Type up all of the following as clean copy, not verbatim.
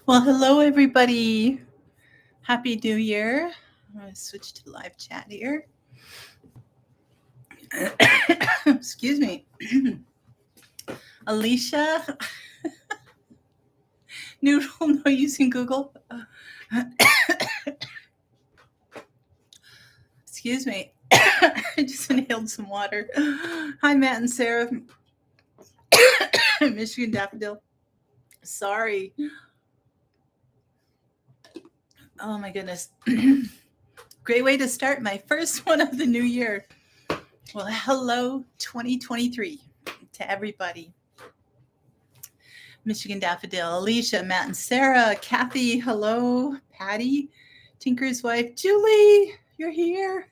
Well, hello, everybody. Happy New Year. I'm going to switch to live chat here. Excuse me. Alicia, Noodle, no using Google. Excuse me. I just inhaled some water. Hi, Matt and Sarah. Michigan Daffodil. Sorry. Oh, my goodness. Great way to start my first one of the new year. Well, hello, 2023 to everybody. Michigan Daffodil, Alicia, Matt, and Sarah, Kathy, hello, Patty, Tinker's wife, Julie, you're here.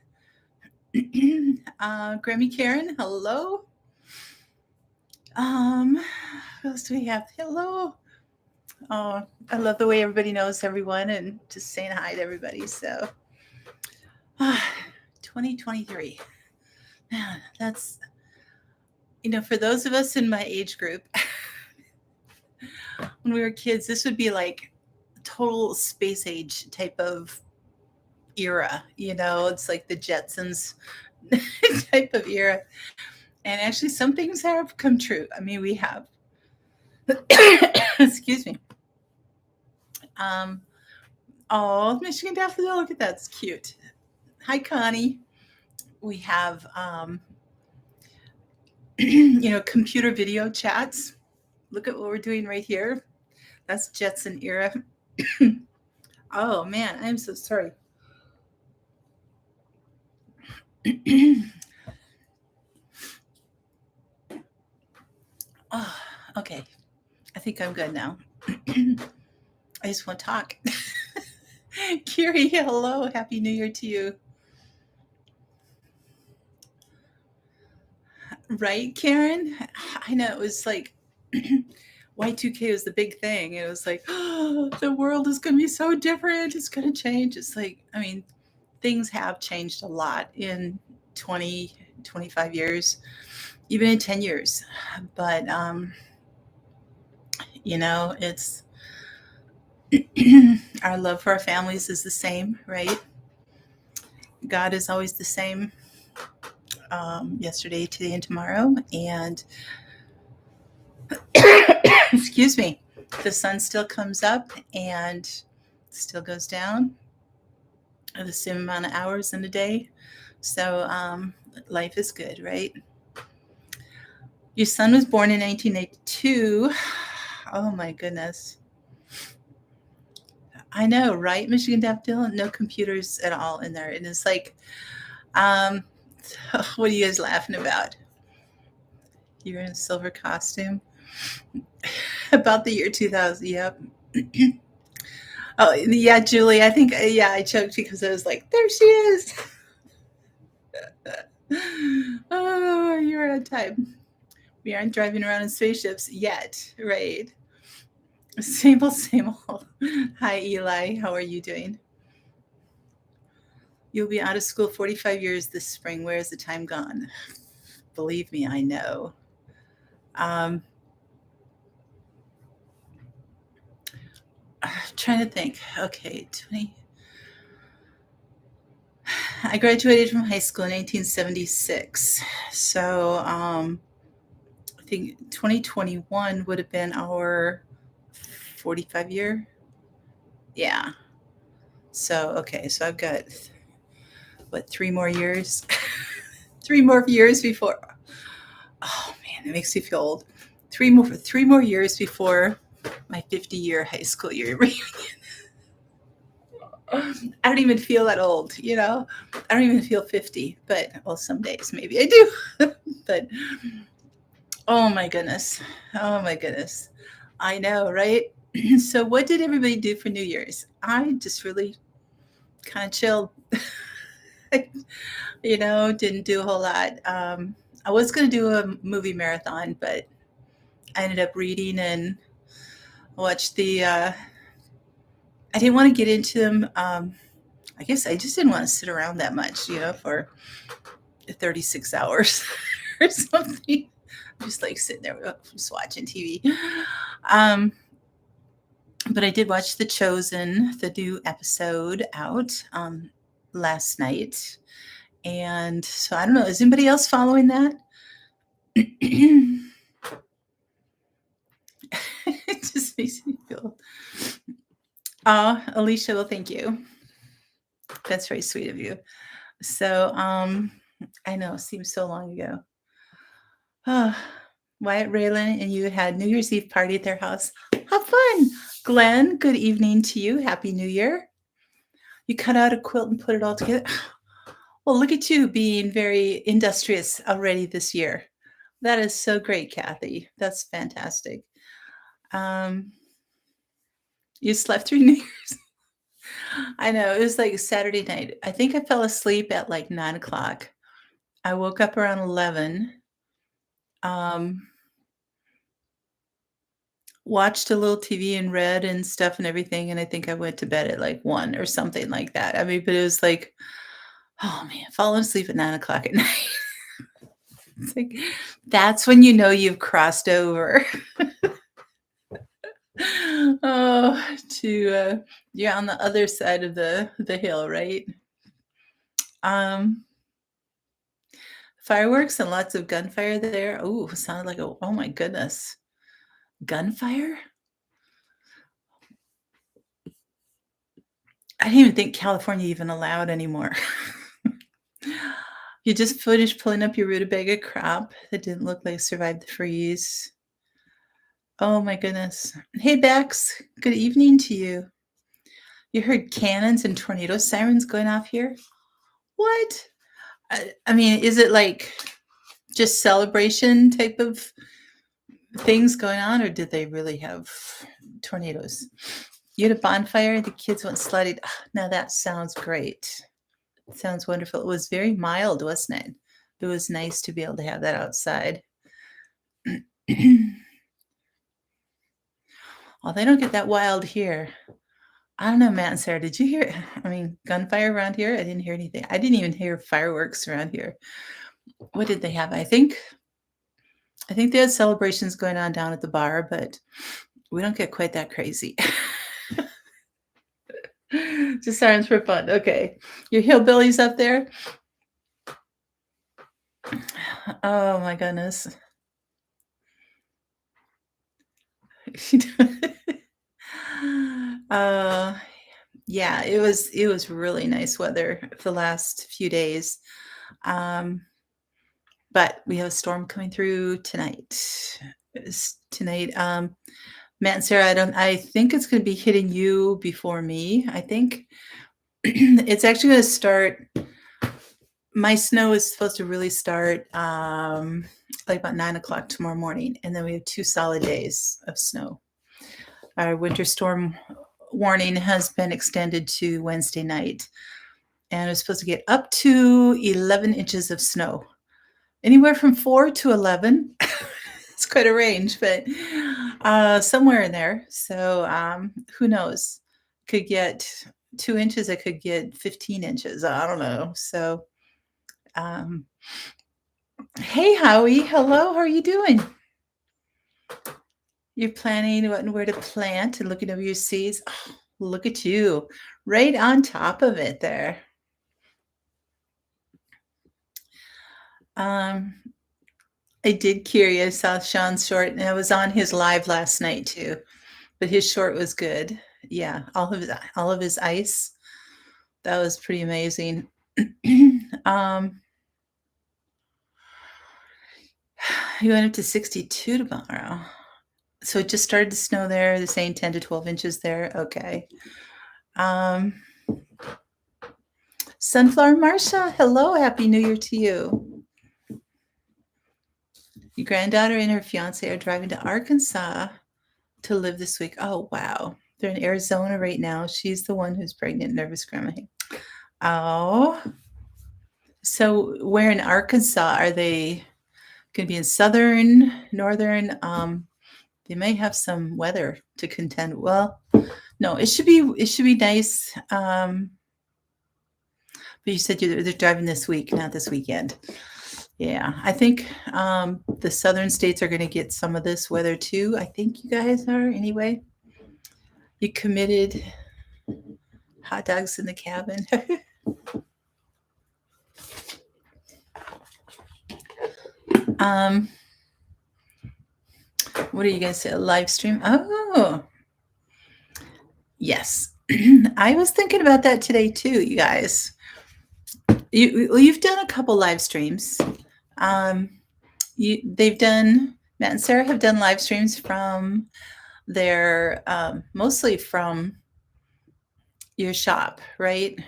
Grammy Karen, hello. Who else do we have? Hello. Oh, I love the way everybody knows everyone and just saying hi to everybody. So, 2023. Man, that's, for those of us in my age group, when we were kids, this would be like total space age type of era. It's like the Jetsons type of era. And actually, some things have come true. I mean, we have. Excuse me. Oh, Michigan Daffodil, look at that. It's cute. Hi, Connie. We have, computer video chats. Look at what we're doing right here. That's Jetson era. Oh, man, I'm so sorry. Oh, okay. I think I'm good now. I just want to talk. Kiri, hello. Happy New Year to you. Right, Karen? I know it was like Y2K was the big thing. It was like, oh, the world is going to be so different. It's going to change. It's like, I mean, things have changed a lot in 20, 25 years, even in 10 years. But, it's our love for our families is the same, right? God is always the same, yesterday, today, and tomorrow. And excuse me, the sun still comes up and still goes down the same amount of hours in a day. So life is good, right? Your son was born in 1982. Oh my goodness. I know, right? Michigan Daffodil, no computers at all in there. And it's like, what are you guys laughing about? You're in a silver costume. About the year 2000, yep. Oh, yeah, Julie, I think, yeah, I choked because I was like, there she is. Oh, you're on time. We aren't driving around in spaceships yet, right? Same old, same old. Hi, Eli. How are you doing? You'll be out of school 45 years this spring. Where's the time gone? Believe me, I know. I'm trying to think. Okay, 20. I graduated from high school in 1976. So I think 2021 would have been our 45 year. Yeah. So, okay. So I've got, what, 3 more years? 3 more years before. Oh, man, it makes me feel old. Three more years before my 50-year high school year reunion. I don't even feel that old, I don't even feel 50, but well, some days maybe I do. But oh my goodness. Oh my goodness. I know, right? So what did everybody do for New Year's? I just really kind of chilled. Didn't do a whole lot. I was going to do a movie marathon, but I ended up reading and watched I didn't want to get into them. I guess I just didn't want to sit around that much, for 36 hours or something. Just like sitting there, just watching TV. But I did watch The Chosen, the new episode out last night. And so I don't know, is anybody else following that? It just makes me feel. Oh, Alicia, well, thank you. That's very sweet of you. So, I know, it seems so long ago. Wyatt Raylan and you had New Year's Eve party at their house. How fun! Glenn, good evening to you. Happy New Year. You cut out a quilt and put it all together. Well, look at you being very industrious already this year. That is so great, Kathy. That's fantastic. You slept through New Year's. I know, it was like Saturday night. I think I fell asleep at like 9:00. I woke up around 11. Watched a little TV and read and stuff and everything, and I think I went to bed at like 1 or something like that. I mean, but it was like, oh man, falling asleep at 9:00 at night. It's like, that's when you know you've crossed over. Oh, you're on the other side of the hill, right? Fireworks and lots of gunfire there. Oh, sounded like oh my goodness. Gunfire? I didn't even think California even allowed anymore. You just finished pulling up your rutabaga crop that didn't look like it survived the freeze. Oh my goodness. Hey, Bex. Good evening to you. You heard cannons and tornado sirens going off here? What? I mean, is it like just celebration type of things going on, or did they really have tornadoes? You had a bonfire, the kids went sledding. Now that sounds great. It sounds wonderful. It was very mild, wasn't it? It was nice to be able to have that outside. Well, they don't get that wild here. I don't know, Matt and Sarah, did you hear? I mean, gunfire around here? I didn't hear anything. I didn't even hear fireworks around here. What did they have? I think they had celebrations going on down at the bar, but we don't get quite that crazy. Just sirens for fun. Okay. Your hillbillies up there? Oh my goodness. Yeah, it was really nice weather for the last few days. But we have a storm coming through tonight. Matt and Sarah, I think it's going to be hitting you before me. I think it's actually going to start. My snow is supposed to really start like about 9:00 tomorrow morning, and then we have 2 solid days of snow. Our winter storm warning has been extended to Wednesday night, and it's supposed to get up to 11 inches of snow. Anywhere from 4 to 11. It's quite a range, but somewhere in there. So who knows? Could get 2 inches. It could get 15 inches. I don't know. So, hey, Howie. Hello. How are you doing? You're planning what and where to plant and looking over your seeds. Oh, look at you, right on top of it there. I did curious. Saw Sean's short, and I was on his live last night too. But his short was good. Yeah, all of his ice. That was pretty amazing. You went up to 62 tomorrow. So it just started to snow there. They're saying 10 to 12 inches there. Okay. Sunflower Marsha, hello. Happy New Year to you. Your granddaughter and her fiance are driving to Arkansas to live this week. Oh, wow. They're in Arizona right now. She's the one who's pregnant, nervous grandma. Oh. So where in Arkansas? Are they going to be in southern, northern? They may have some weather to contend. Well, no, it should be nice. But you said they're driving this week, not this weekend. Yeah, I think the southern states are going to get some of this weather too. I think you guys are anyway. You committed hot dogs in the cabin. um, what are you guys say? A live stream? Oh, yes. I was thinking about that today too, you guys. You've done a couple live streams. They've done, Matt and Sarah have done live streams from their mostly from your shop, right?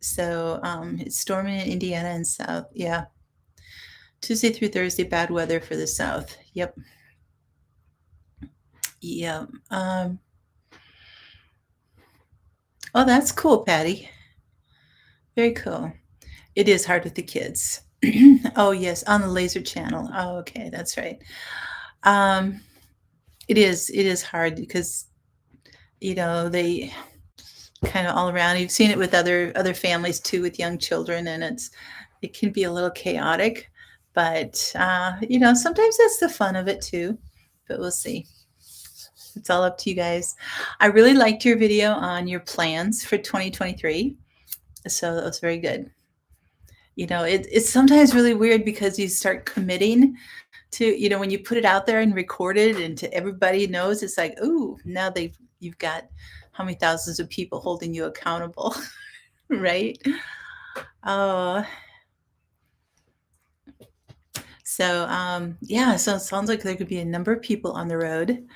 So it's storming in Indiana and South. Yeah. Tuesday through Thursday, bad weather for the South. Yep. Yeah. Oh, that's cool, Patty. Very cool. It is hard with the kids. Oh, yes, on the laser channel. Oh, okay, that's right. It is hard because, they kind of all around. You've seen it with other families too, with young children, and it can be a little chaotic. But sometimes that's the fun of it too. But we'll see. It's all up to you guys. I really liked your video on your plans for 2023. So that was very good. It's sometimes really weird because you start committing to, when you put it out there and record it and to everybody knows, it's like, ooh, now you've got how many thousands of people holding you accountable, right? Oh, so yeah, so it sounds like there could be a number of people on the road.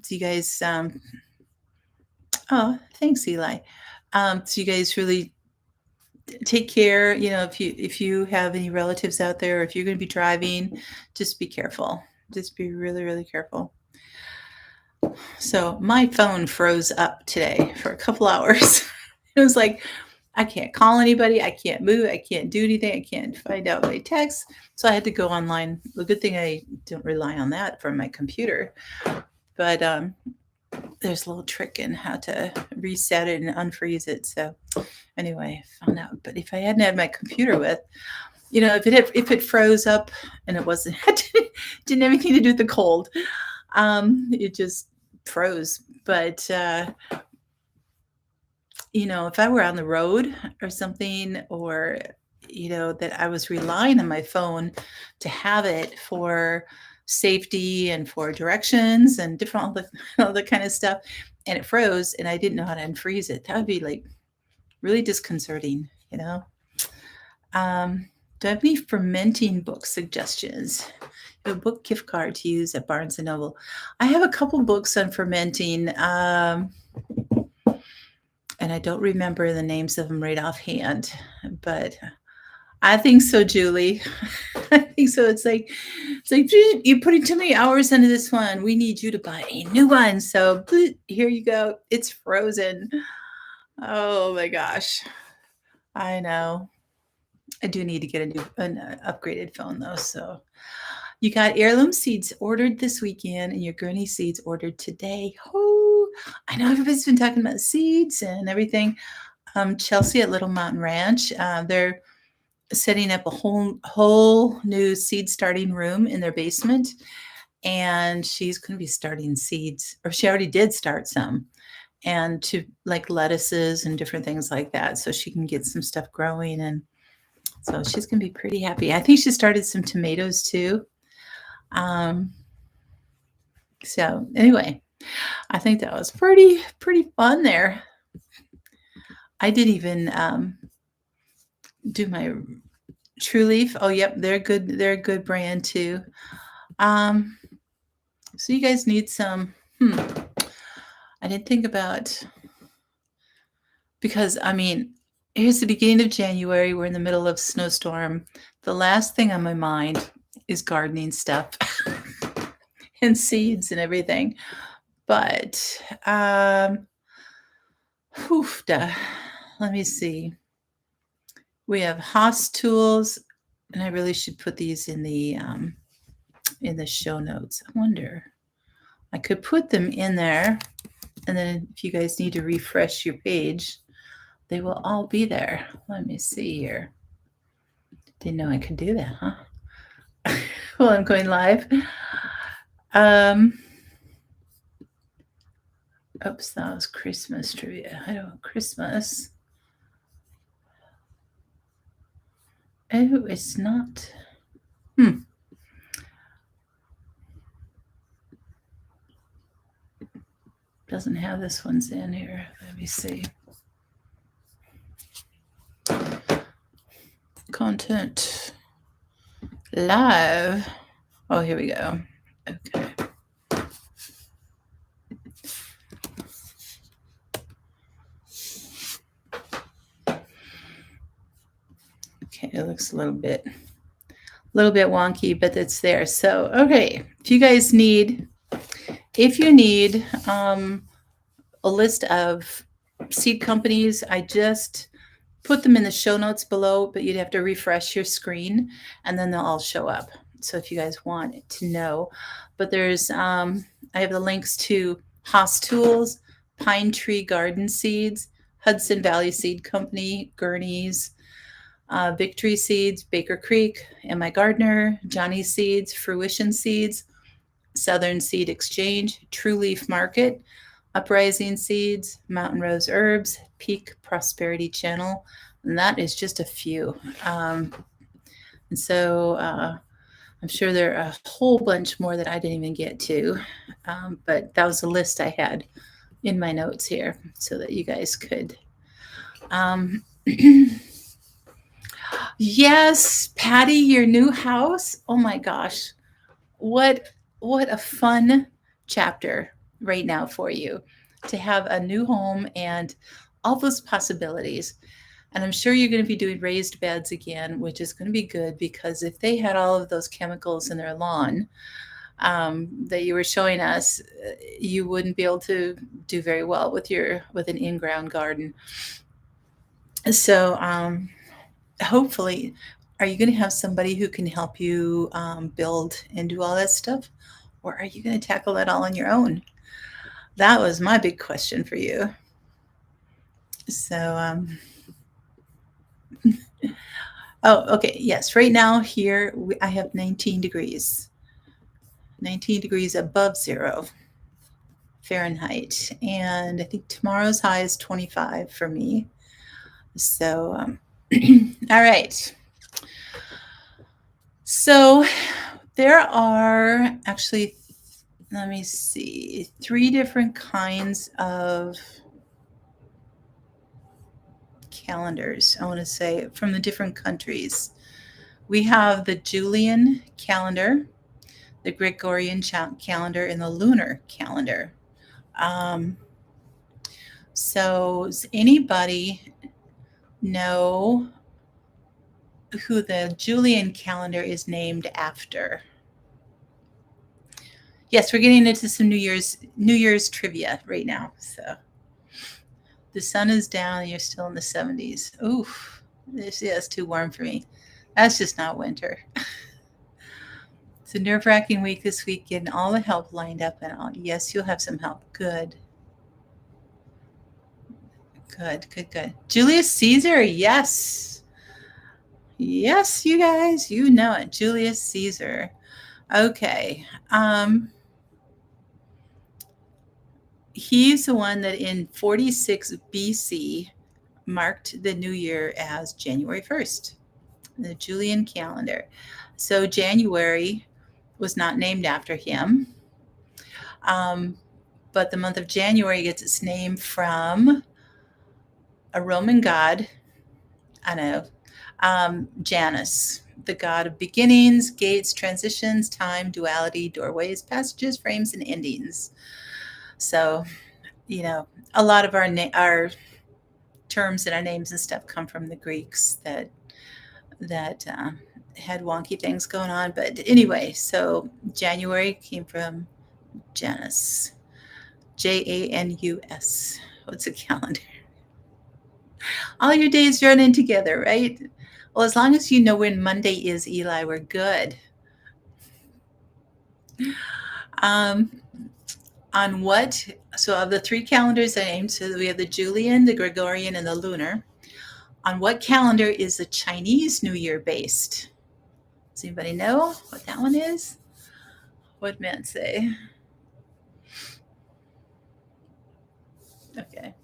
So you guys, oh, thanks, Eli. So you guys really take care. If you have any relatives out there, or if you're going to be driving, just be careful. Just be really, really careful. So my phone froze up today for a couple hours. It was like, I can't call anybody. I can't move. I can't do anything. I can't find out my texts. So I had to go online. The good thing I don't rely on that from my computer. But there's a little trick in how to reset it and unfreeze it. So anyway, I found out. But if I hadn't had my computer with, if it froze up and it wasn't didn't have anything to do with the cold, it just froze. But if I were on the road or something, or that I was relying on my phone to have it for safety and for directions and different all the kind of stuff, and it froze and I didn't know how to unfreeze it, that would be like really disconcerting. Do I have any fermenting book suggestions? A book gift card to use at Barnes & Noble. I have a couple books on fermenting, and I don't remember the names of them right offhand, but I think so, Julie. I think so. It's like you putting too many hours into this one. We need you to buy a new one. So here you go. It's frozen. Oh my gosh. I know. I do need to get an upgraded phone though. So you got heirloom seeds ordered this weekend and your gurney seeds ordered today. Oh, I know everybody's been talking about seeds and everything. Chelsea at Little Mountain Ranch, they're setting up a whole new seed starting room in their basement. And she's going to be starting seeds, or she already did start some, and to like lettuces and different things like that. So she can get some stuff growing. And so she's going to be pretty happy. I think she started some tomatoes too. So anyway, I think that was pretty fun there. I didn't even do my True Leaf. Oh, yep, they're good. They're a good brand too. So you guys need some. I didn't think about, because here's the beginning of January. We're in the middle of snowstorm. The last thing on my mind is gardening stuff and seeds and everything. But let me see. We have Haas tools, and I really should put these in the show notes. I wonder, I could put them in there, and then if you guys need to refresh your page, they will all be there. Let me see here. Didn't know I could do that, huh? Well, I'm going live. Oops, that was Christmas trivia. I don't Christmas. Oh, it's not. Doesn't have this one's in here. Let me see. Content. Live. Oh, here we go. Okay. Okay, it looks a little bit wonky, but it's there. So, okay, if you need a list of seed companies, I just put them in the show notes below, but you'd have to refresh your screen and then they'll all show up. So if you guys want to know, but there's, I have the links to Haas Tools, Pine Tree Garden Seeds, Hudson Valley Seed Company, Gurney's, Victory Seeds, Baker Creek, M.I. Gardner, Johnny Seeds, Fruition Seeds, Southern Seed Exchange, True Leaf Market, Uprising Seeds, Mountain Rose Herbs, Peak Prosperity Channel, and that is just a few. And so I'm sure there are a whole bunch more that I didn't even get to, but that was the list I had in my notes here so that you guys could. Yes, Patty, your new house. Oh my gosh. What a fun chapter right now for you to have a new home and all those possibilities. And I'm sure you're going to be doing raised beds again, which is going to be good because if they had all of those chemicals in their lawn that you were showing us, you wouldn't be able to do very well with an in-ground garden. So hopefully, are you going to have somebody who can help you build and do all that stuff? Or are you going to tackle that all on your own? That was my big question for you. So, oh, okay. Yes. Right now here, I have 19 degrees above 0 Fahrenheit. And I think tomorrow's high is 25 for me. So, all right. So there are actually, let me see, 3 different kinds of calendars, I want to say, from the different countries. We have the Julian calendar, the Gregorian calendar, and the lunar calendar. So does anybody know who the Julian calendar is named after? Yes, we're getting into some New Year's trivia right now. So the sun is down and you're still in the 70s. Oof, it's too warm for me. That's just not winter. It's a nerve-wracking week this week, getting all the help lined up and all. Yes, you'll have some help. Good. Julius Caesar, yes. Yes, you guys, you know it. Julius Caesar. Okay. He's the one that in 46 BC marked the new year as January 1st, the Julian calendar. So January was not named after him. But the month of January gets its name from a Roman god, I know, Janus, the god of beginnings, gates, transitions, time, duality, doorways, passages, frames, and endings. So, a lot of our terms and our names and stuff come from the Greeks that had wonky things going on. But anyway, so January came from Janus, Janus. What's a calendar? All your days running together, right? Well, as long as you know when Monday is, Eli, we're good. On what? So of the 3 calendars I named, so we have the Julian, the Gregorian, and the lunar. On what calendar is the Chinese New Year based? Does anybody know what that one is? What'd Matt say? Okay.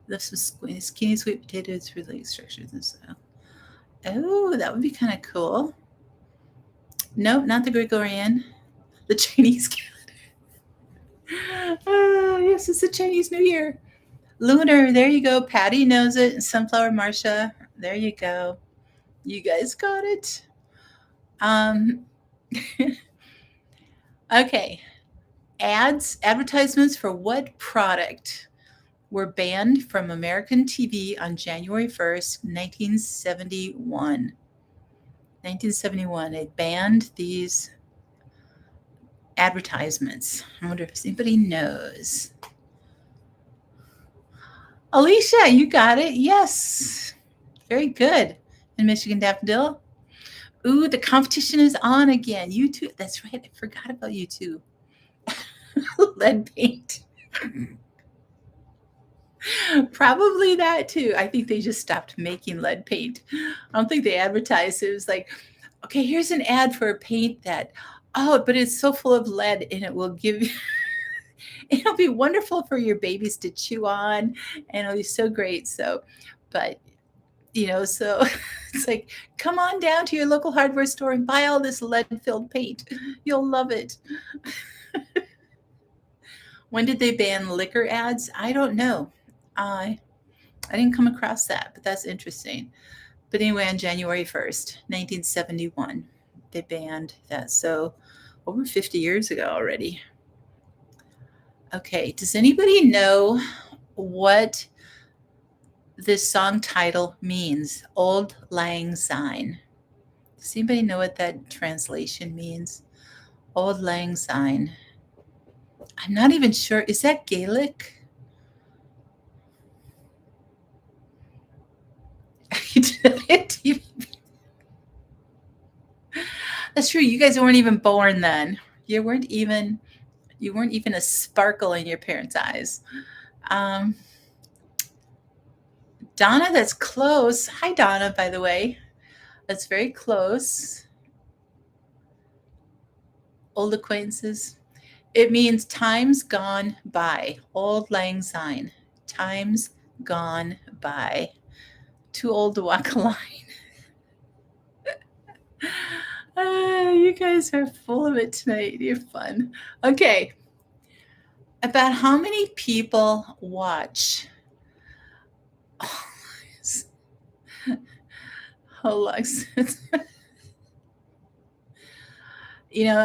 This is skinny sweet potatoes for like structures and stuff. Oh, that would be kind of cool. Nope, not the Gregorian. The Chinese calendar. Yes, it's the Chinese New Year. Lunar, there you go. Patty knows it. Sunflower Marsha, there you go. You guys got it. Um, okay. Advertisements for what product were banned from American TV on January 1st, 1971? 1971, they banned these advertisements. I wonder if anybody knows. Alicia, you got it. Yes. Very good. In Michigan Daffodil. Ooh, the competition is on again. YouTube. That's right. I forgot about YouTube. Lead paint. Probably that too. I think they just stopped making lead paint. I don't think they advertised. It was like, okay, here's an ad for a paint that, oh, but it's so full of lead and it will give you, it'll be wonderful for your babies to chew on and it'll be so great. So, but so it's like, come on down to your local hardware store and buy all this lead-filled paint. You'll love it. When did they ban liquor ads? I don't know. I didn't come across that, but that's interesting. But anyway, on January 1st, 1971, they banned that. So over 50 years ago already. Okay, does anybody know what this song title means? Auld Lang Syne. Does anybody know what that translation means? Auld Lang Syne. I'm not even sure. Is that Gaelic? That's true. You guys weren't even born then. You weren't even a sparkle in your parents' eyes. Um, Donna, that's close. Hi, Donna, by the way. That's very close. Old acquaintances. It means times gone by. Auld Lang Syne. Times gone by. Too old to walk a line. You guys are full of it tonight. You're fun. Okay. About how many people watch?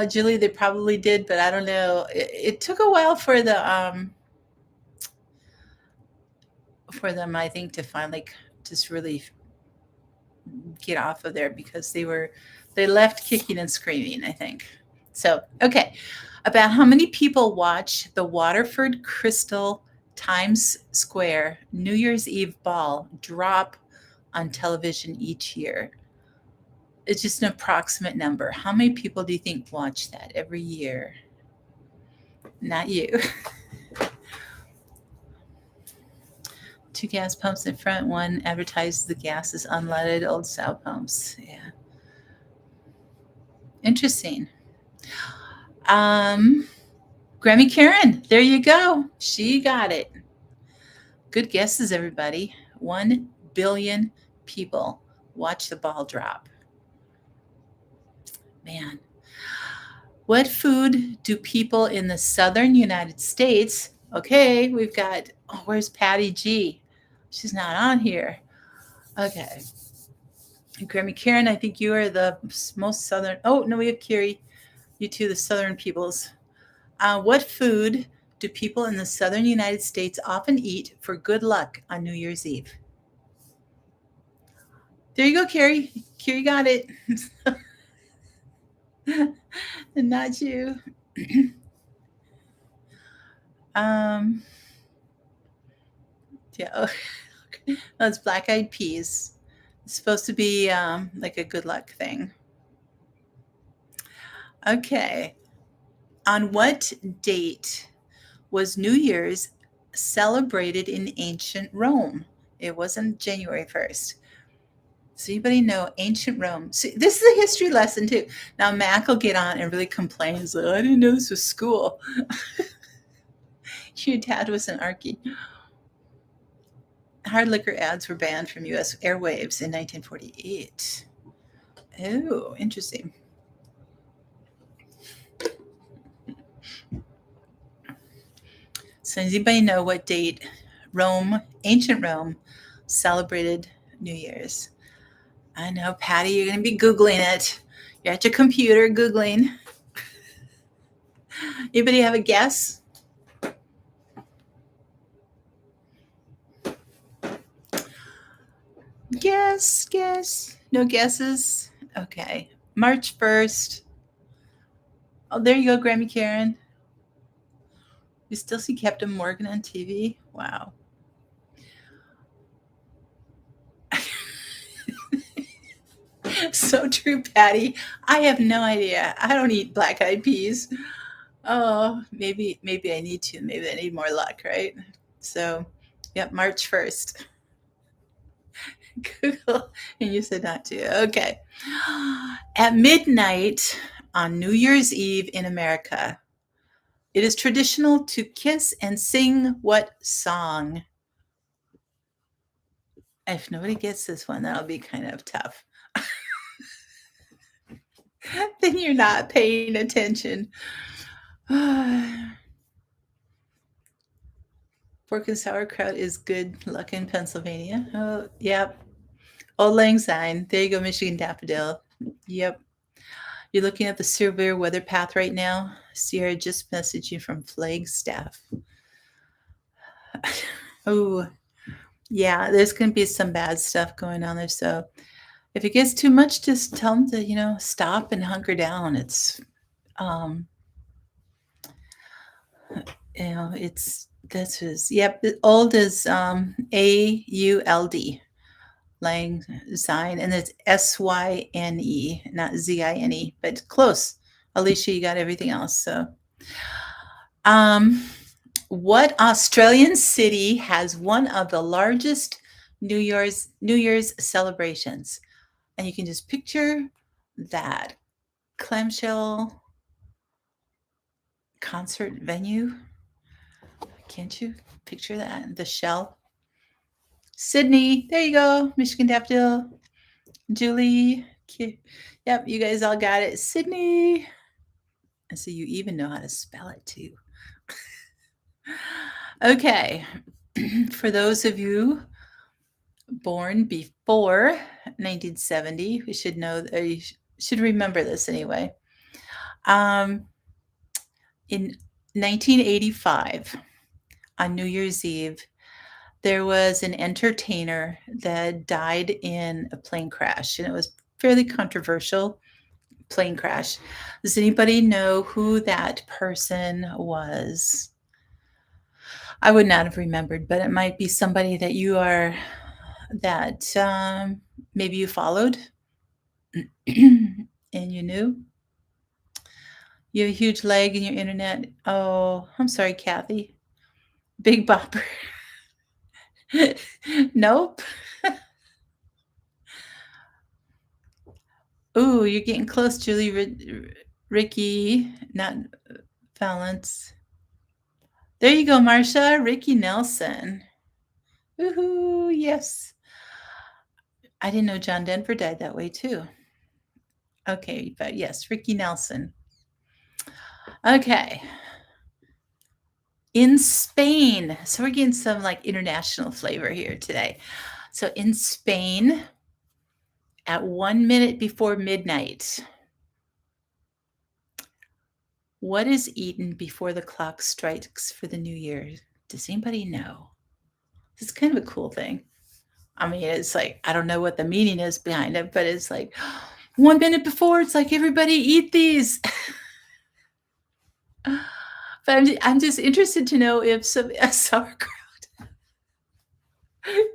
Julie, they probably did, but I don't know. It took a while for them, I think, to finally just really get off of there because they left kicking and screaming, I think. So, okay. About how many people watch the Waterford Crystal Times Square New Year's Eve ball drop on television each year? It's just an approximate number. How many people do you think watch that every year? Not you. 2 gas pumps in front. One advertises the gas is unleaded old style pumps. Yeah. Interesting. Grammy Karen, there you go. She got it. Good guesses, everybody. 1 billion people watch the ball drop. Man. What food do people in the southern United States? Okay, we've got, where's Patty G? She's not on here. Okay. Grammy Karen, I think you are the most southern. Oh, no, we have Kiri. You two, the southern peoples. What food do people in the southern United States often eat for good luck on New Year's Eve? There you go, Carrie. Carrie got it. And not you. Yeah, that's black-eyed peas. It's supposed to be like a good luck thing. Okay. On what date was New Year's celebrated in ancient Rome? It wasn't January 1st. Does anybody know ancient Rome? See, this is a history lesson too. Now Mac will get on and really complain. He's like, I didn't know this was school. Your dad was an Archie. Hard liquor ads were banned from U.S. airwaves in 1948. Oh, interesting. So, does anybody know what date ancient Rome, celebrated New Year's? I know, Patty, you're going to be Googling it. You're at your computer Googling. Anybody have a guess? Guess. No guesses? Okay. March 1st. Oh, there you go, Grammy Karen. You still see Captain Morgan on TV? Wow. So true, Patty. I have no idea. I don't eat black eyed peas. Oh, maybe I need to. Maybe I need more luck, right? So, yep, March 1st. Google, and you said not to. Okay. At midnight on New Year's Eve in America, it is traditional to kiss and sing what song? If nobody gets this one, that'll be kind of tough. Then you're not paying attention. Pork and sauerkraut is good luck in Pennsylvania. Oh, yep. Old Lang Syne. There you go, Michigan Daffodil. Yep. You're looking at the severe weather path right now. Sierra just messaged you from Flagstaff. Oh, yeah, there's going to be some bad stuff going on there. So if it gets too much, just tell them to, stop and hunker down. Um, this is, yep, old is AULD, Lang Syne, and it's SYNE, not ZINE, but close. Alicia, you got everything else. So, what Australian city has one of the largest New Year's celebrations? And you can just picture that clamshell concert venue. Can't you picture that? The shell. Sydney. There you go. Michigan Daffodil. Julie. Yep, you guys all got it. Sydney. And so you even know how to spell it too. Okay. For those of you born before 1970, we should know, or you should remember this anyway. In 1985, on New Year's Eve, there was an entertainer that died in a plane crash, and it was fairly controversial plane crash. Does anybody know who that person was? I would not have remembered, but it might be somebody that maybe you followed and you knew. You have a huge lag in your internet. Oh, I'm sorry, Kathy. Big Bopper. Nope. Ooh, you're getting close, Julie. Ricky, not Valance. There you go, Marsha. Ricky Nelson. Woohoo, yes. I didn't know John Denver died that way, too. Okay, but yes, Ricky Nelson. Okay. In Spain, so we're getting some like international flavor here today. So in Spain, at 1 minute before midnight, what is eaten before the clock strikes for the new year? Does anybody know? It's kind of a cool thing. I mean, it's like, I don't know what the meaning is behind it, but it's like 1 minute before, it's like, everybody eat these. But I'm just interested to know if some sauerkraut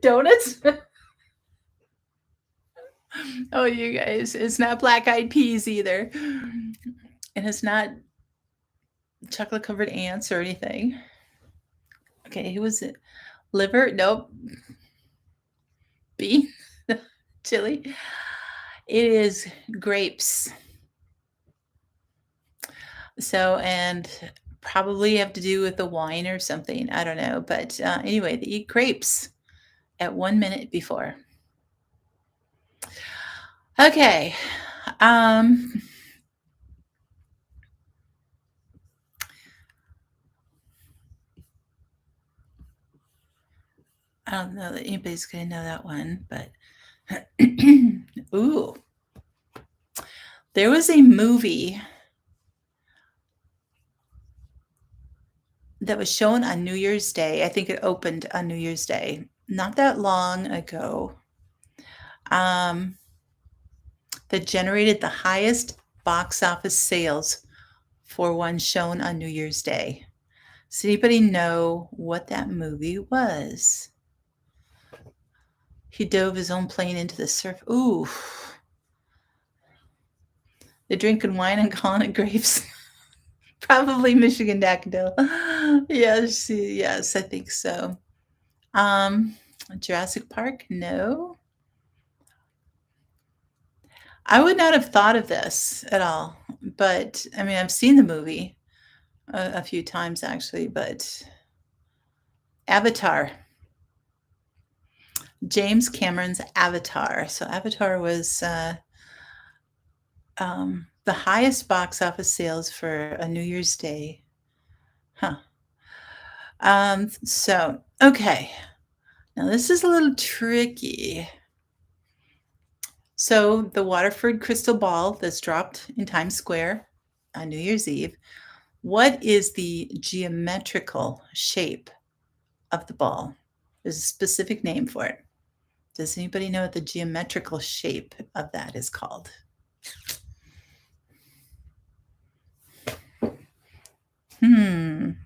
donuts. Oh, you guys, it's not black eyed peas either. And it's not chocolate covered ants or anything. Okay, who was it? Liver? Nope. Bean? Chili? It is grapes. So, and Probably have to do with the wine or something. I don't know. But anyway, they eat grapes at 1 minute before. Okay. Um, I don't know that anybody's going to know that one, but ooh, there was a movie that was shown on New Year's Day. I think it opened on New Year's Day, not that long ago, um, that generated the highest box office sales for one shown on New Year's Day. Does anybody know what that movie was? He dove his own plane into the surf. Ooh, they're drinking wine and calling it grapes. Probably Michigan Daffodil. Yes, yes, I think so. Um, Jurassic Park? No. I would not have thought of this at all. But I mean, I've seen the movie a few times actually, but Avatar. James Cameron's Avatar. So Avatar was the highest box office sales for a New Year's Day. Huh. So, okay. Now this is a little tricky. So the Waterford crystal ball that's dropped in Times Square on New Year's Eve, what is the geometrical shape of the ball? There's a specific name for it. Does anybody know what the geometrical shape of that is called? And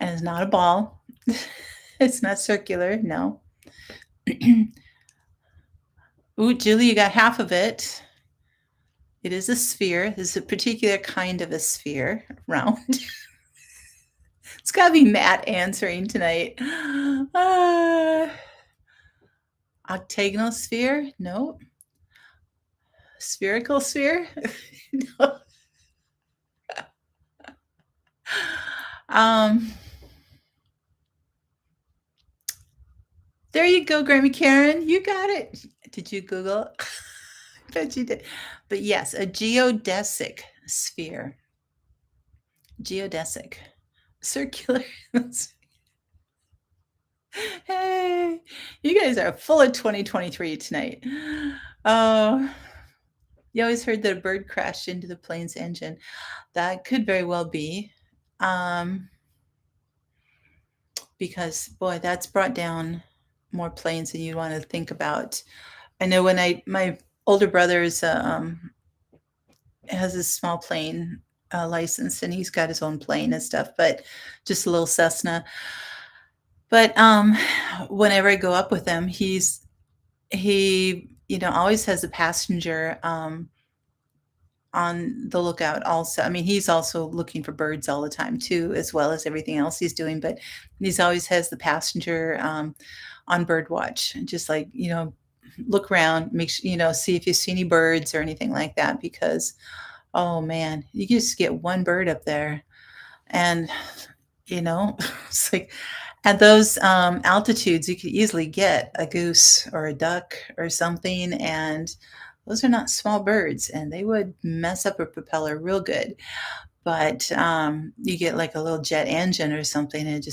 it's not a ball. It's not circular, no. Ooh, Julie, you got half of it. It is a sphere. This is a particular kind of a sphere, round. It's got to be Matt answering tonight. Octagonal sphere? No. Spherical sphere? No. There you go, Grammy Karen. You got it. Did you Google? I bet you did. But yes, a geodesic sphere. Geodesic. Circular. Hey, you guys are full of 2023 tonight. Oh, you always heard that a bird crashed into the plane's engine. That could very well be. Because boy, that's brought down more planes than you want to think about. I know when my older brother's has a small plane license, and he's got his own plane and stuff, but just a little Cessna. But whenever I go up with him, he always has a passenger on the lookout also. I mean, he's also looking for birds all the time too, as well as everything else he's doing, but he's always has the passenger on bird watch, just like, look around, make sure, see if you see any birds or anything like that, because, oh man, you just get one bird up there and, it's like at those altitudes, you could easily get a goose or a duck or something, and those are not small birds, and they would mess up a propeller real good. But you get like a little jet engine or something, and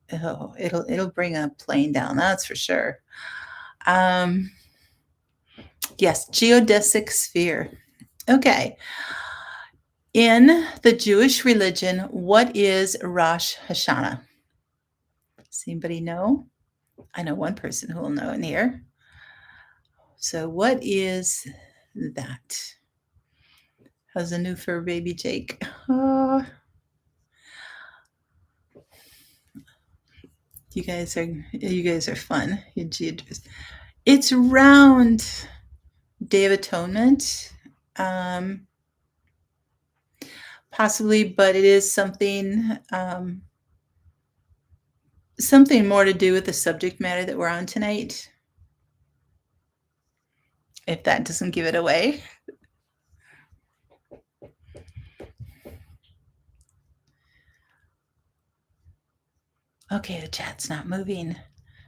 it'll bring a plane down. That's for sure. Yes, geodesic sphere. Okay. In the Jewish religion, what is Rosh Hashanah? Does anybody know? I know one person who will know in here. So what is that? How's the new fur baby Jake? Oh, you guys are fun. It's round. Day of Atonement, possibly, but it is something something more to do with the subject matter that we're on tonight. If that doesn't give it away. Okay, the chat's not moving.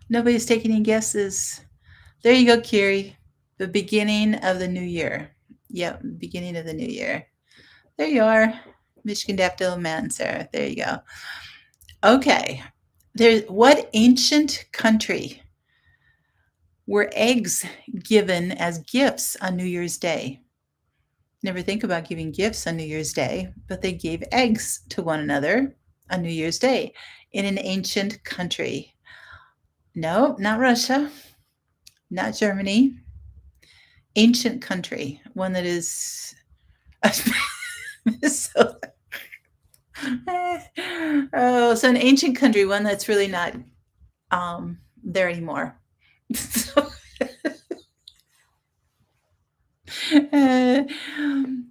Nobody's taking any guesses. There you go, Kiri. The beginning of the new year. Yep, beginning of the new year. There you are. Michigan Daffodil Man, Sarah. There you go. Okay. What ancient country were eggs given as gifts on New Year's Day? Never think about giving gifts on New Year's Day, but they gave eggs to one another on New Year's Day in an ancient country. No, not Russia, not Germany. Ancient country, one that is so, so an ancient country, one that's really not there anymore. So,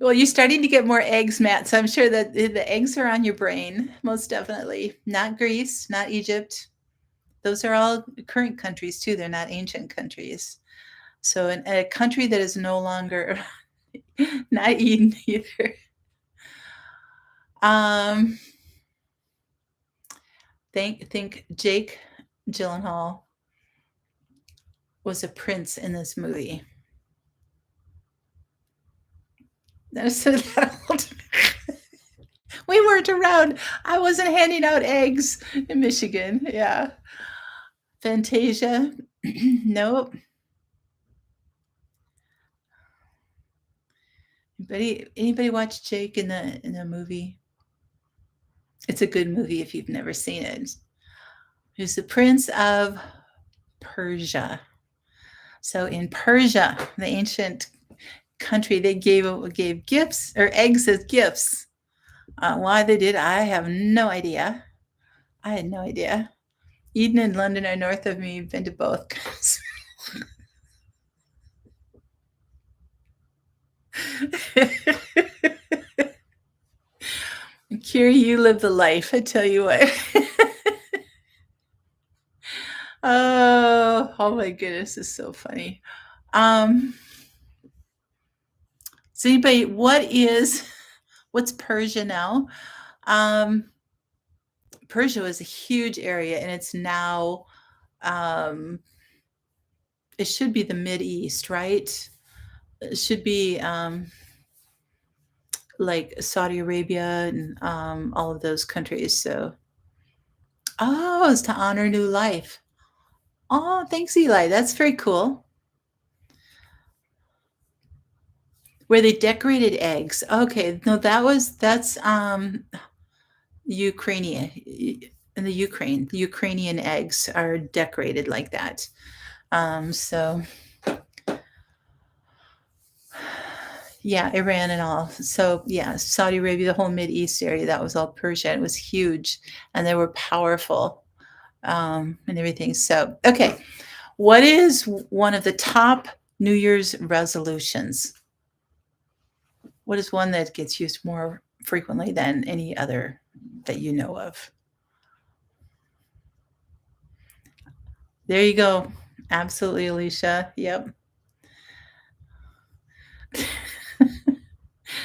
well, you're starting to get more eggs, Matt. So I'm sure that the eggs are on your brain, most definitely. Not Greece, not Egypt. Those are all current countries too. They're not ancient countries. So a country that is no longer not Eden either. Think Jake Gyllenhaal was a prince in this movie. That's that old. We weren't around. I wasn't handing out eggs in Michigan. Yeah. Fantasia. Nope. Anybody watch Jake in the movie? It's a good movie if you've never seen it. Who's the prince of Persia. So in Persia, the ancient country, they gave gifts or eggs as gifts. Why they did, I have no idea. I had no idea. Eden and London are north of me. I've been to both. Kiri, you live the life. I tell you what. Oh my goodness, it's so funny. So anybody, what's Persia now? Persia was a huge area, and it's now, it should be the Mideast, right? It should be like Saudi Arabia and all of those countries. So, oh, it's to honor new life. Oh, thanks, Eli. That's very cool. Where they decorated eggs. Okay, no, that's Ukrainian. In the Ukraine, the Ukrainian eggs are decorated like that. So yeah, Iran and all. So yeah, Saudi Arabia, the whole Mideast area, that was all Persia. It was huge, and they were powerful, and everything. So okay, what is one of the top New Year's resolutions? What is one that gets used more frequently than any other that you know of? There you go. Absolutely, Alicia. Yep.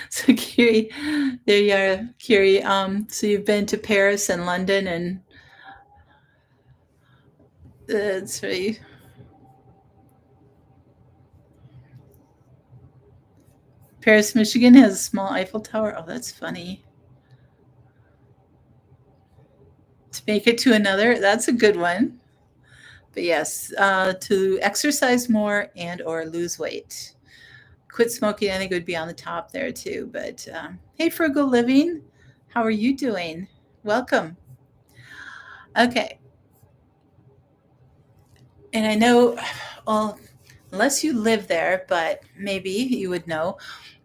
So Kiri, there you are, Kiri. So you've been to Paris and London, and it's really Paris, Michigan has a small Eiffel Tower. Oh, that's funny. To make it to another, that's a good one. But yes, to exercise more and or lose weight. Quit smoking, I think would be on the top there too. But hey, Frugal Living, how are you doing? Welcome. Okay. And I know, well, unless you live there, but maybe you would know,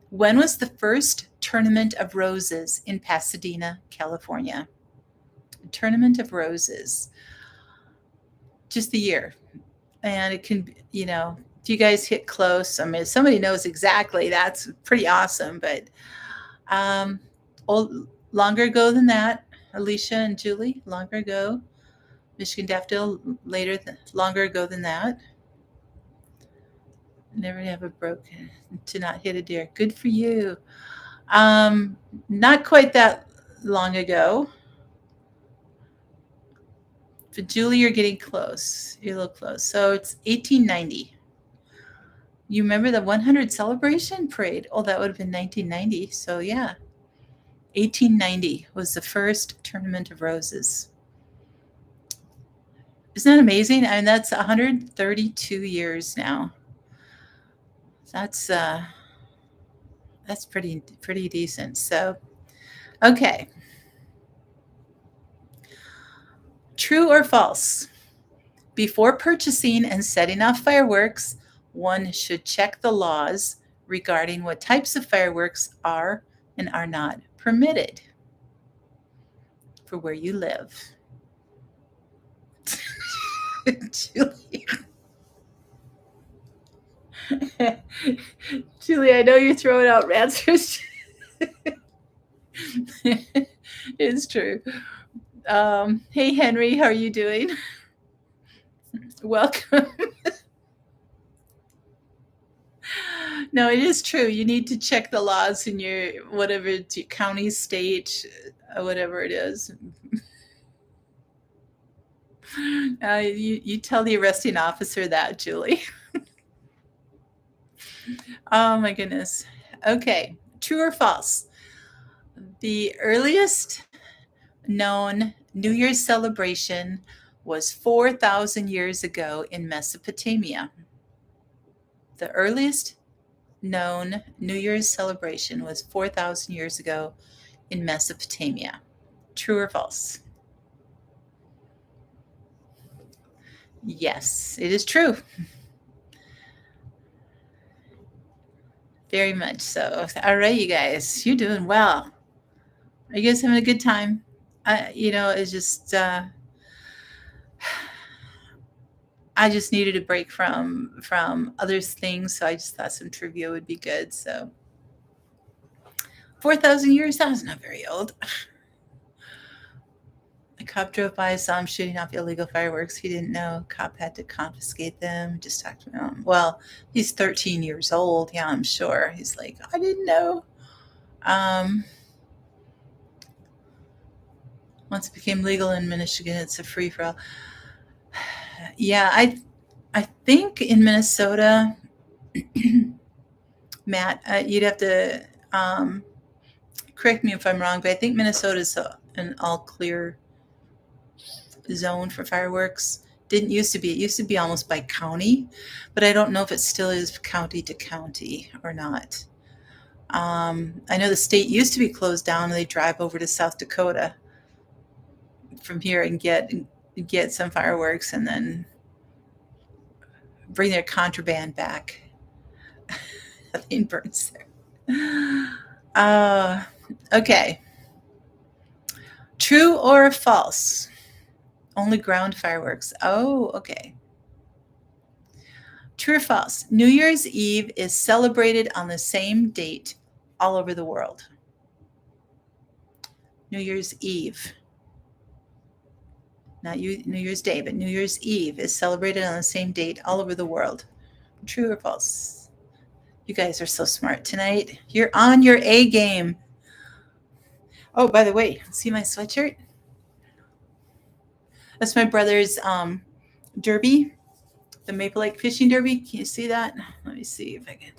when was the first Tournament of Roses in Pasadena, California? Tournament of Roses. Just the year. And it can, if you guys hit close, I mean, if somebody knows exactly, that's pretty awesome. But longer ago than that, Alicia and Julie, longer ago. Michigan Daffodil, longer ago than that. Never have a broken to not hit a deer. Good for you. Not quite that long ago. But Julie, you're getting close. You're a little close. So it's 1890. You remember the 100 celebration parade? Oh, that would have been 1990. So yeah, 1890 was the first Tournament of Roses. Isn't that amazing? I mean, that's 132 years now. That's pretty decent. So, okay. True or false? Before purchasing and setting off fireworks, one should check the laws regarding what types of fireworks are and are not permitted for where you live. Julie. Julie, I know you're throwing out answers. It's true. Hey, Henry, how are you doing? Welcome. No, it is true. You need to check the laws in your whatever it's your county, state, whatever it is. You tell the arresting officer that, Julie. Oh my goodness. Okay, true or false? The earliest known New Year's celebration was 4,000 years ago in Mesopotamia. The earliest known New Year's celebration was 4,000 years ago in Mesopotamia. True or false? Yes, it is true. Very much so. All right, you guys, you're doing well. Are you guys having a good time? It's just I just needed a break from other things, so I just thought some trivia would be good. So 4,000 years, that was not very old. A cop drove by, saw him shooting off illegal fireworks. He didn't know. Cop had to confiscate them. Just talked to him. Well, he's 13 years old. Yeah, I'm sure. He's like, I didn't know. Once it became legal in Michigan, it's a free for all. Yeah, I think in Minnesota, Matt, you'd have to correct me if I'm wrong, but I think Minnesota is an all clear zone for fireworks. Didn't used to be. It used to be almost by county, but I don't know if it still is county to county or not. I know the state used to be closed down, and they drive over to South Dakota from here and get some fireworks, and then bring their contraband back. Nothing burns there. Okay. True or false? Only ground fireworks. Oh, okay. True or false? New Year's Eve is celebrated on the same date all over the world. New Year's Eve. Not New Year's Day, but New Year's Eve is celebrated on the same date all over the world. True or false? You guys are so smart tonight. You're on your A game. Oh, by the way, see my sweatshirt? That's my brother's derby, the Maple Lake Fishing Derby. Can you see that? Let me see if I can.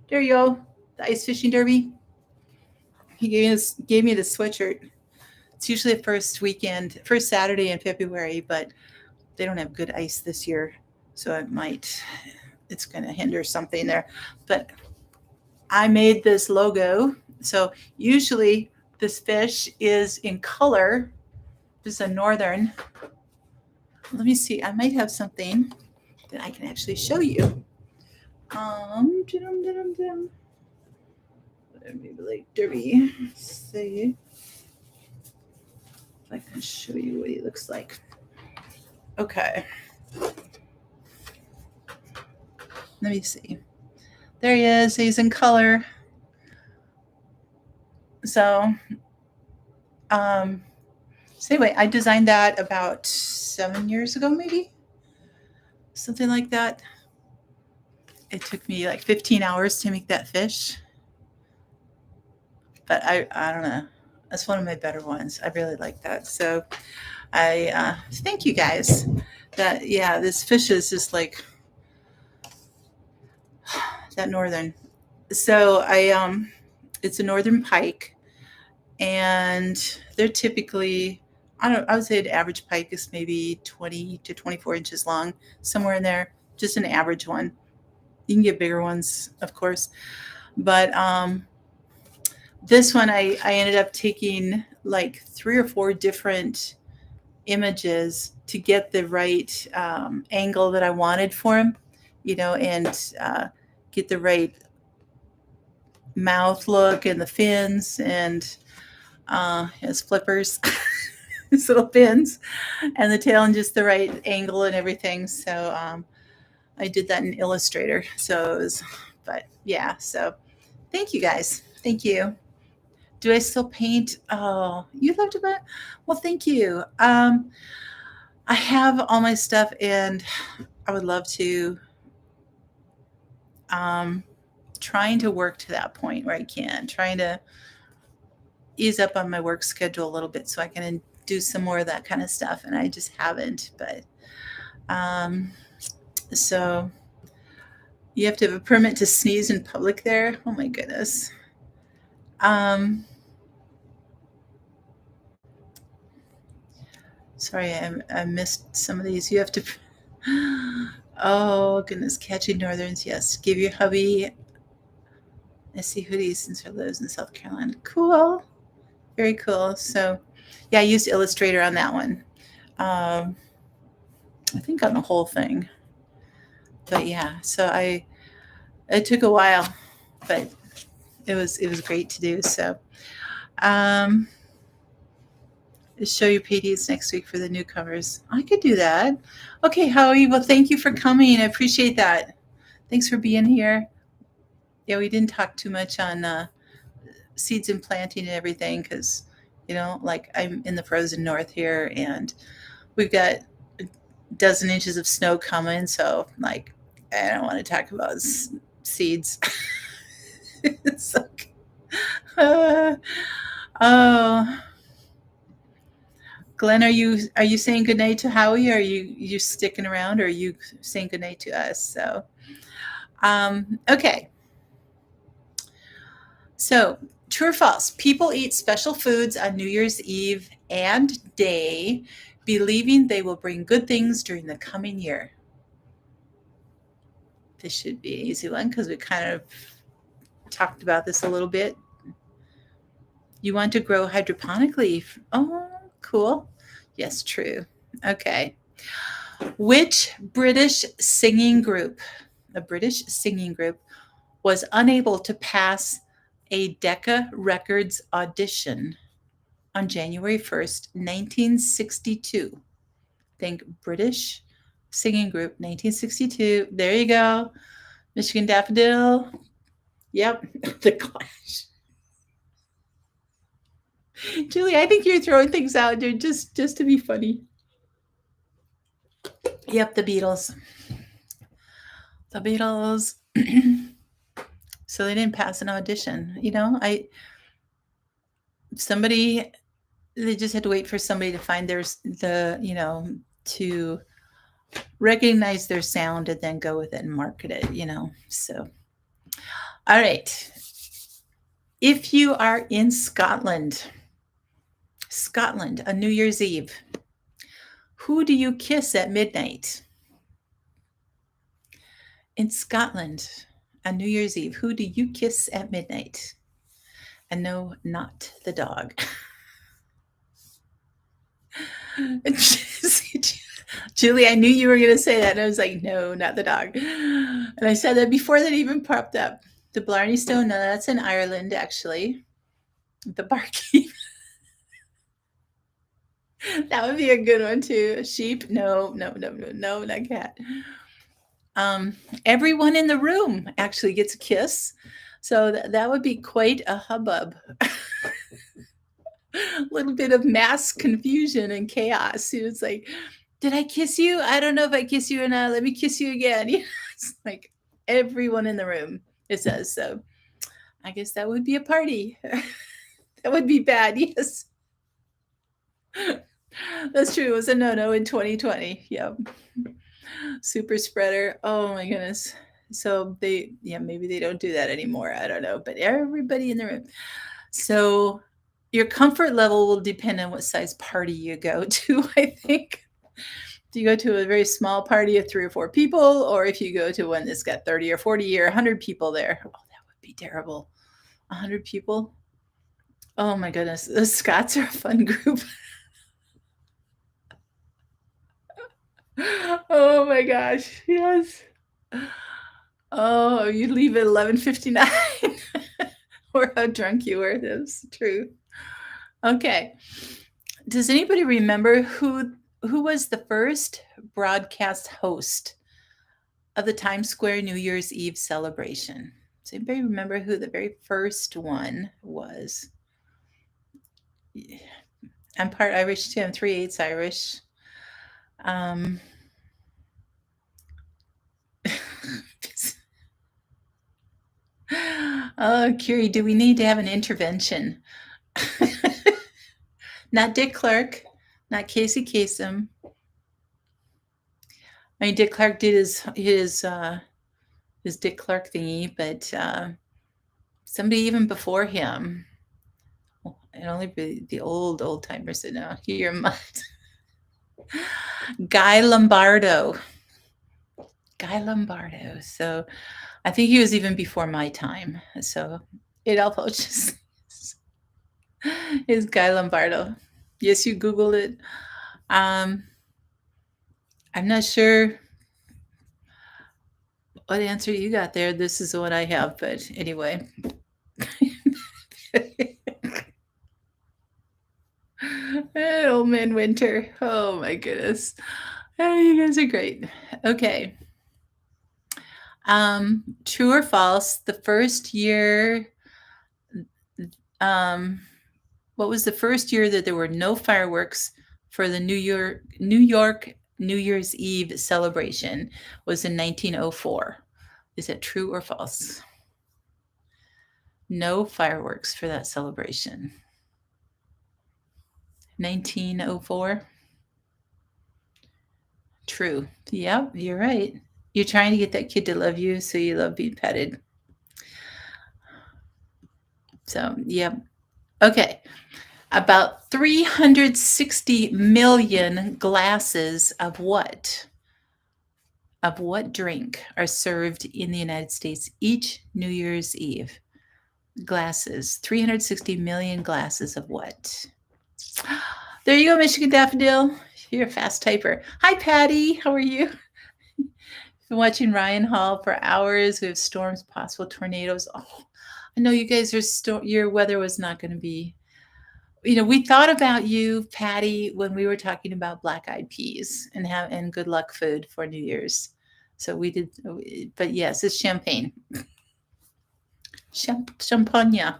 There you go. The ice fishing derby. He gave me the sweatshirt. It's usually the first Saturday in February, but they don't have good ice this year, so it's going to hinder something there. But I made this logo. So usually this fish is in color. This is a northern. Let me see. I might have something that I can actually show you. Maybe like derby. Let's see if I can show you what he looks like. Okay. Let me see. There he is. He's in color. So anyway, I designed that about 7 years ago, maybe something like that. It took me like 15 hours to make that fish, but I don't know. That's one of my better ones. I really like that. So I thank you guys. That yeah, this fish is just like that northern. So it's a northern pike, and they're typically I would say an average pike is maybe 20 to 24 inches long, somewhere in there. Just an average one. You can get bigger ones, of course, but this one I ended up taking like 3 or 4 different images to get the right angle that I wanted for him, and get the right mouth look and the fins and his flippers, his little fins, and the tail and just the right angle and everything. So I did that in Illustrator. So it was, but yeah. So thank you guys. Thank you. Do I still paint? Oh, you loved it? Well, thank you. I have all my stuff, and I would love to um, trying to work to that point where I can, trying to ease up on my work schedule a little bit so I can do some more of that kind of stuff. And I just haven't. But um, so you have to have a permit to sneeze in public there. Oh my goodness. Um, Sorry, I missed some of these. You have to. Oh goodness, catching northerns. Yes, give your hubby. I see hoodies since he lives in South Carolina. Cool, very cool. So, yeah, I used Illustrator on that one. Um, I think on the whole thing, but yeah. So it took a while, but it was great to do. So, um, show you PDs next week for the newcomers. I could do that. Okay, Howie. Well, thank you for coming. I appreciate that. Thanks for being here. Yeah, we didn't talk too much on seeds and planting and everything because, like I'm in the frozen north here and we've got a dozen inches of snow coming. So, like, I don't want to talk about seeds. It's like, uh, oh, Glenn, are you saying goodnight to Howie? Or are you sticking around, or are you saying goodnight to us? So, okay. So, true or false? People eat special foods on New Year's Eve and day, believing they will bring good things during the coming year. This should be an easy one because we kind of talked about this a little bit. You want to grow hydroponically. Oh, cool. Yes, true. Okay. Which a British singing group, was unable to pass a Decca Records audition on January 1st, 1962? Think British singing group, 1962. There you go. Michigan Daffodil. Yep. The Clash. Julie, I think you're throwing things out, dude, just to be funny. Yep, the Beatles. The Beatles. So they didn't pass an audition. Somebody they just had to wait for somebody to find to recognize their sound and then go with it and market it. So, all right. If you are in Scotland, on New Year's Eve, who do you kiss at midnight? In Scotland, on New Year's Eve, who do you kiss at midnight? And no, not the dog. Julie, I knew you were going to say that. And I was like, no, not the dog. And I said that before that even popped up. The Blarney Stone, no, that's in Ireland, actually. The barkeep. That would be a good one, too. A sheep? No, not cat. Everyone in the room actually gets a kiss. So that would be quite a hubbub. A little bit of mass confusion and chaos. It's like, did I kiss you? I don't know if I kiss you or not. Let me kiss you again. It's like everyone in the room, it says. So I guess that would be a party. That would be bad, yes. That's true. It was a no-no in 2020. Yep. Super spreader. Oh my goodness. So yeah, maybe they don't do that anymore. I don't know. But everybody in the room. So your comfort level will depend on what size party you go to, I think. Do you go to a very small party of 3 or 4 people, or if you go to one that's got 30 or 40 or 100 people there? Oh, that would be terrible. 100 people? Oh my goodness. The Scots are a fun group. Oh my gosh. Yes. Oh, you leave at 11:59 or how drunk you were. That's true. Okay. Does anybody remember who was the first broadcast host of the Times Square New Year's Eve celebration? Does anybody remember who the very first one was? I'm part Irish too. I'm 3/8 Irish. Um, oh, Curie, do we need to have an intervention? Not Dick Clark, not Casey Kasem. I mean, Dick Clark did his Dick Clark thingy, but somebody even before him, and only be the old timers that know. Your Guy Lombardo. Guy Lombardo. So I think he was even before my time. So it all just is Guy Lombardo. Yes, you Googled it. I'm not sure what answer you got there. This is what I have, but anyway. Old man Winter. Oh my goodness. Oh, you guys are great. Okay. True or false? The first year, what was the first year that there were no fireworks for the New York New Year's Eve celebration? Was in 1904. Is that true or false? No fireworks for that celebration. 1904. True. Yep, you're right. You're trying to get that kid to love you, so you love being petted. So, yep. Okay. About 360 million glasses of what? Of what drink are served in the United States each New Year's Eve? Glasses. 360 million glasses of what? There you go, Michigan Daffodil. You're a fast typer. Hi, Patty. How are you? Been watching Ryan Hall for hours. We have storms, possible tornadoes. Oh, I know you guys are your weather was not going to be. We thought about you, Patty, when we were talking about black eyed peas and good luck food for New Year's. So we did, but yes, it's champagne. Champagne.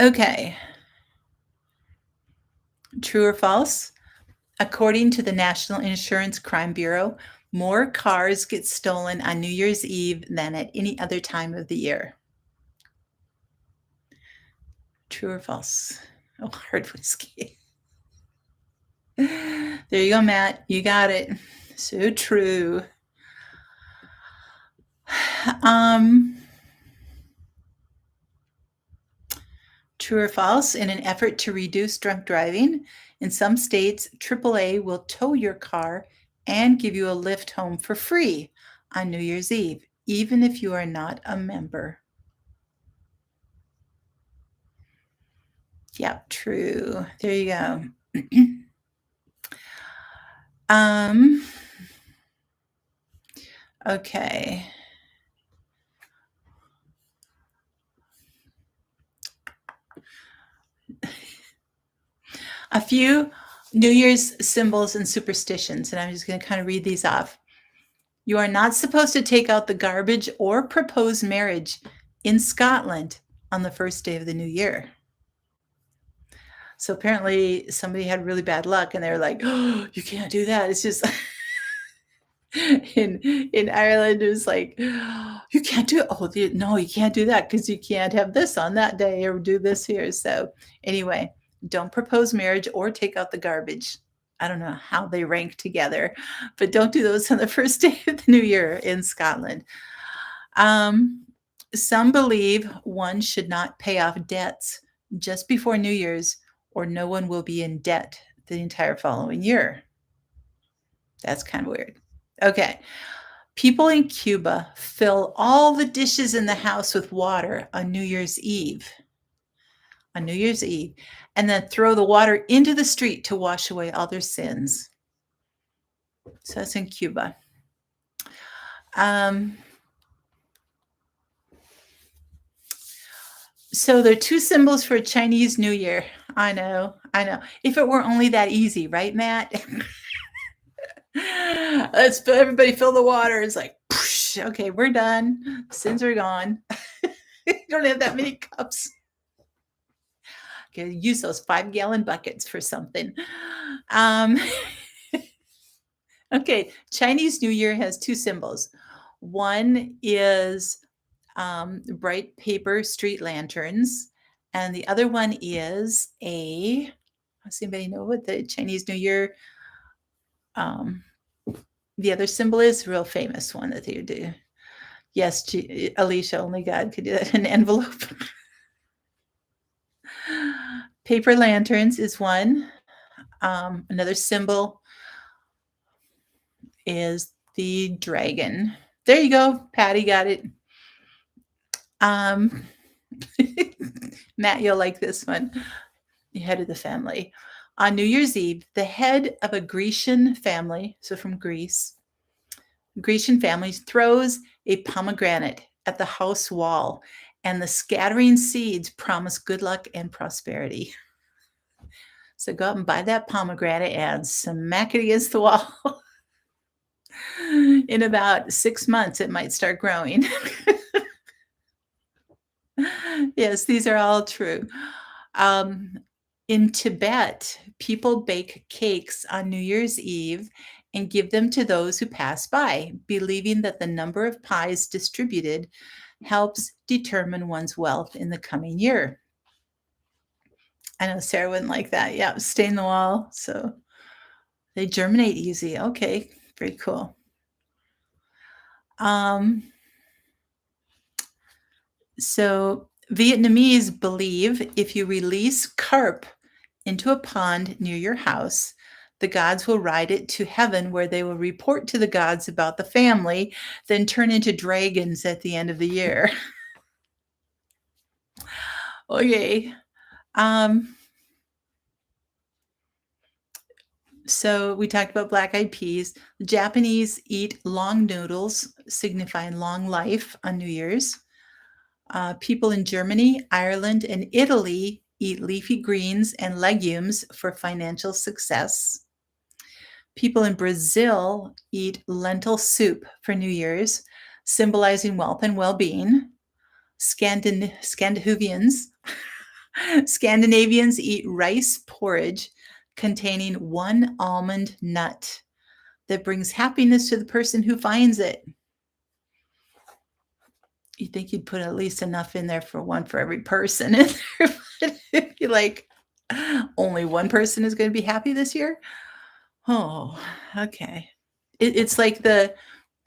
Okay. True or false? According to the National Insurance Crime Bureau, more cars get stolen on New Year's Eve than at any other time of the year. True or false? Oh, hard whiskey. There you go, Matt. You got it. So true. True or false? In an effort to reduce drunk driving, in some states, AAA will tow your car and give you a lift home for free on New Year's Eve, even if you are not a member. Yep, true. There you go. Okay. A few New Year's symbols and superstitions, and I'm just going to kind of read these off. You are not supposed to take out the garbage or propose marriage in Scotland on the first day of the new year. So apparently somebody had really bad luck and they were like, oh, you can't do that. It's just in Ireland, it was like, oh, you can't do it. Oh, no, you can't do that because you can't have this on that day or do this here. So anyway, Don't propose marriage or take out the garbage. I don't know how they rank together, but don't do those on the first day of the new year in Scotland. Um, some believe one should not pay off debts just before New Year's, or no one will be in debt the entire following year. That's kind of weird. Okay. People in Cuba fill all the dishes in the house with water on New Year's Eve. On New Year's Eve, and then throw the water into the street to wash away all their sins. So that's in Cuba. Um, so there are two symbols for Chinese New Year. I know, I know. If it were only that easy, right, Matt? Let's everybody fill the water. It's like, okay, we're done. Sins are gone. You don't have that many cups. Okay, use those 5-gallon buckets for something. Okay, Chinese New Year has two symbols. One is bright paper street lanterns, and the other one is a. Does anybody know what the Chinese New Year? The other symbol is a real famous one that they do. Yes, Alicia, only God could do that. An envelope. Paper lanterns is one. Another symbol is the dragon. There you go. Patty got it. Matt, you'll like this one. The head of the family. On New Year's Eve, the head of a Grecian family, so from Greece, Grecian family throws a pomegranate at the house wall, and the scattering seeds promise good luck and prosperity. So go out and buy that pomegranate and smack it against the wall. In about 6 months, it might start growing. Yes, these are all true. In Tibet, people bake cakes on New Year's Eve and give them to those who pass by, believing that the number of pies distributed helps determine one's wealth in the coming year. I know Sarah wouldn't like that. Yeah, stain the wall. So they germinate easy. Okay, very cool. So Vietnamese believe if you release carp into a pond near your house, the gods will ride it to heaven where they will report to the gods about the family, then turn into dragons at the end of the year. Okay. So we talked about black-eyed peas. The Japanese eat long noodles, signifying long life on New Year's. People in Germany, Ireland, and Italy eat leafy greens and legumes for financial success. People in Brazil eat lentil soup for New Year's, symbolizing wealth and well-being. Scandinavians eat rice porridge containing one almond nut that brings happiness to the person who finds it. You think you'd put at least enough in there for one for every person in there, but if you like, only one person is going to be happy this year. Oh, okay. It's like the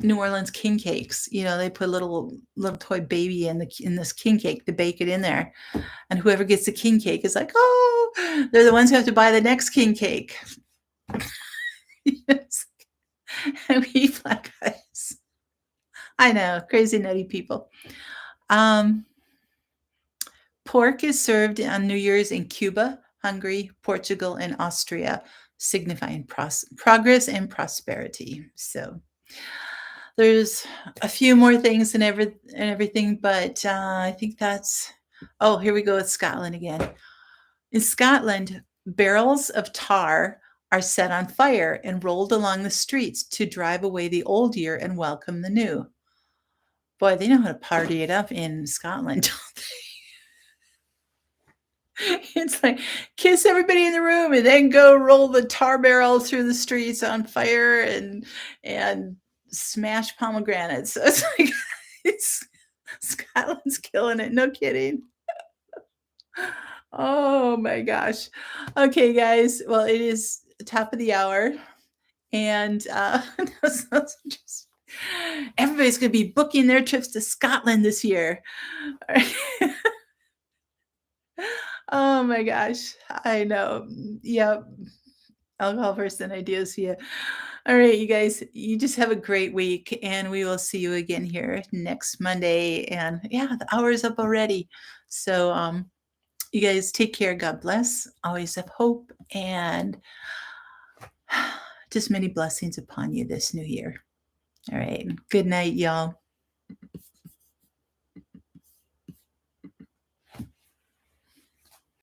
New Orleans king cakes. You know, they put a little toy baby in this king cake to bake it in there, and whoever gets the king cake is like, oh, they're the ones who have to buy the next king cake. Yes. And we eat black eyes. I know, crazy nutty people. Pork is served on New Year's in Cuba, Hungary, Portugal, and Austria, signifying progress and prosperity. So there's a few more things and everything, but I think that's. Oh, here we go with Scotland again. In Scotland, barrels of tar are set on fire and rolled along the streets to drive away the old year and welcome the new. Boy, they know how to party it up in Scotland, don't they? It's like kiss everybody in the room and then go roll the tar barrel through the streets on fire and smash pomegranates. So it's like Scotland's killing it. No kidding. Oh, Oh my gosh. Okay, guys. Well, it is the top of the hour, and just, everybody's going to be booking their trips to Scotland this year. All right. Oh my gosh. I know. Yep. Alcohol person ideas for you. All right, you guys, you just have a great week, and we will see you again here next Monday. And yeah, the hour is up already. So, you guys take care. God bless. Always have hope, and just many blessings upon you this new year. All right. Good night, y'all.